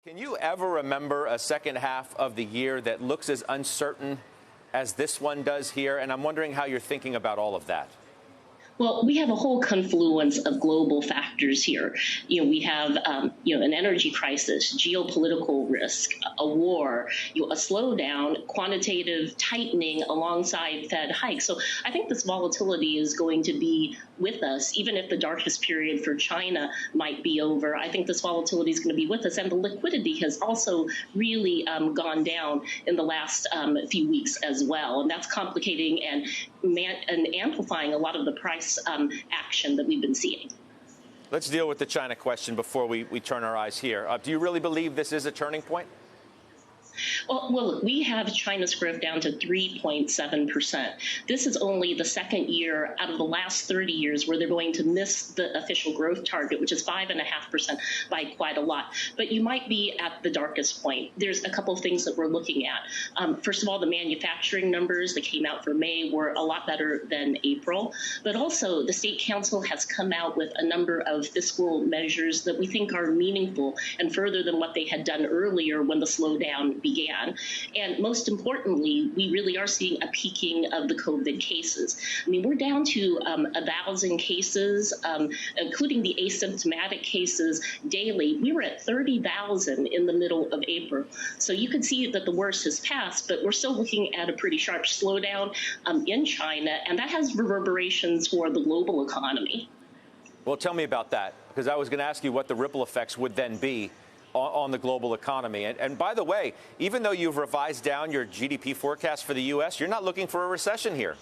Can you ever remember a second half of the year that looks as uncertain as this one does here? And I'm wondering how you're thinking about all of that. Well, we have a whole confluence of global factors here. We have, an energy crisis, geopolitical risk, a war, a slowdown, quantitative tightening alongside Fed hikes. So I think this volatility is going to be with us, even if the darkest period for China might be over. I think this volatility is going to be with us, and the liquidity has also really gone down in the last few weeks as well, and that's complicating and amplifying a lot of the price action that we've been seeing. Let's deal with the China question before we turn our eyes here. Do you really believe this is a turning point? Well, look, we have China's growth down to 3.7%. This is only the second year out of the last 30 years where they're going to miss the official growth target, which is 5.5% by quite a lot. But you might be at the darkest point. There's a couple of things that we're looking at. First of all, the manufacturing numbers that came out for May were a lot better than April. But also, the State Council has come out with a number of fiscal measures that we think are meaningful and further than what they had done earlier when the slowdown began. And most importantly, we really are seeing a peaking of the COVID cases. I mean, we're down to 1,000 cases, including the asymptomatic cases daily. We were at 30,000 in the middle of April. So you can see that the worst has passed, but we're still looking at a pretty sharp slowdown in China, and that has reverberations for the global economy. Well, tell me about that, because I was going to ask you what the ripple effects would then be on the global economy. And by the way, even though you've revised down your GDP forecast for the U.S., you're not looking for a recession here.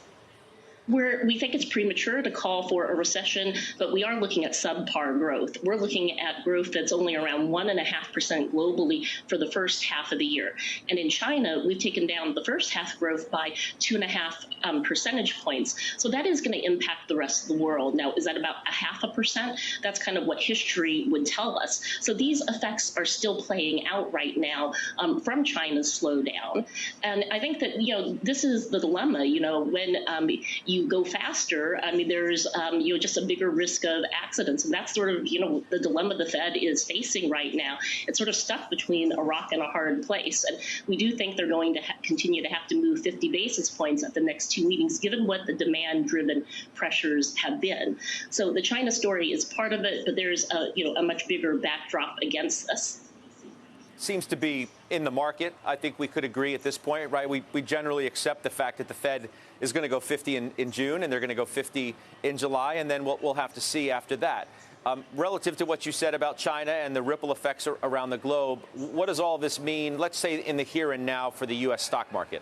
We think it's premature to call for a recession, but we are looking at subpar growth. We're looking at growth that's only around 1.5% globally for the first half of the year. And in China, we've taken down the first half growth by 2.5 percentage points. So that is going to impact the rest of the world. Now, is that about 0.5%? That's kind of what history would tell us. So these effects are still playing out right now from China's slowdown. And I think that, this is the dilemma, when you go faster, I mean, there's just a bigger risk of accidents, and that's sort of the dilemma the Fed is facing right now. It's sort of stuck between a rock and a hard place, and we do think they're going to continue to have to move 50 basis points at the next two meetings, given what the demand-driven pressures have been. So the China story is part of it, but there's a much bigger backdrop against us. Seems to be in the market. I think we could agree at this point, right? We generally accept the fact that the Fed is going to go 50 in June, and they're going to go 50 in July, and then we'll have to see after that. Relative to what you said about China and the ripple effects around the globe, what does all this mean, let's say, in the here and now for the U.S. stock market?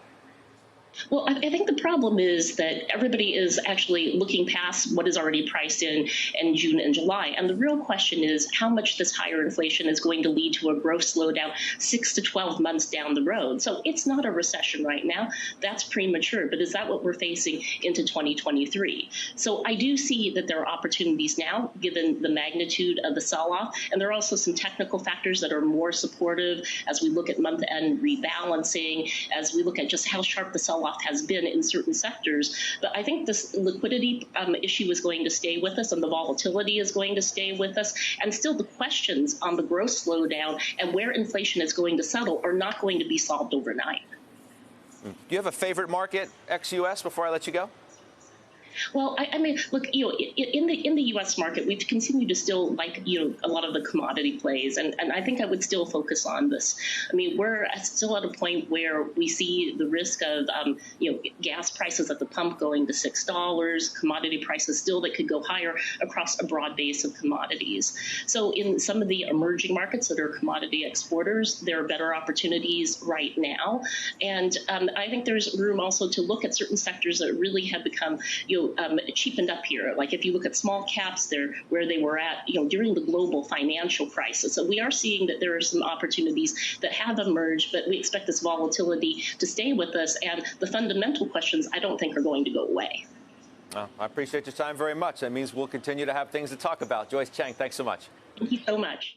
Well, I think the problem is that everybody is actually looking past what is already priced in June and July. And the real question is how much this higher inflation is going to lead to a growth slowdown 6 to 12 months down the road. So it's not a recession right now. That's premature. But is that what we're facing into 2023? So I do see that there are opportunities now, given the magnitude of the sell-off. And there are also some technical factors that are more supportive as we look at month-end rebalancing, as we look at just how sharp the sell-off has been in certain sectors. But I think this liquidity issue is going to stay with us, and the volatility is going to stay with us. And still the questions on the growth slowdown and where inflation is going to settle are not going to be solved overnight. Do you have a favorite market, ex-U.S., before I let you go? Well, I mean, look, in the U.S. market, we've continued to still like, a lot of the commodity plays, and I think I would still focus on this. I mean, we're still at a point where we see the risk of, gas prices at the pump going to $6, commodity prices still that could go higher across a broad base of commodities. So in some of the emerging markets that are commodity exporters, there are better opportunities right now. And I think there's room also to look at certain sectors that really have become, cheapened up here. Like if you look at small caps, they're where they were at, during the global financial crisis. So we are seeing that there are some opportunities that have emerged, but we expect this volatility to stay with us. And the fundamental questions, I don't think, are going to go away. Well, I appreciate your time very much. That means we'll continue to have things to talk about. Joyce Chang, thanks so much. Thank you so much.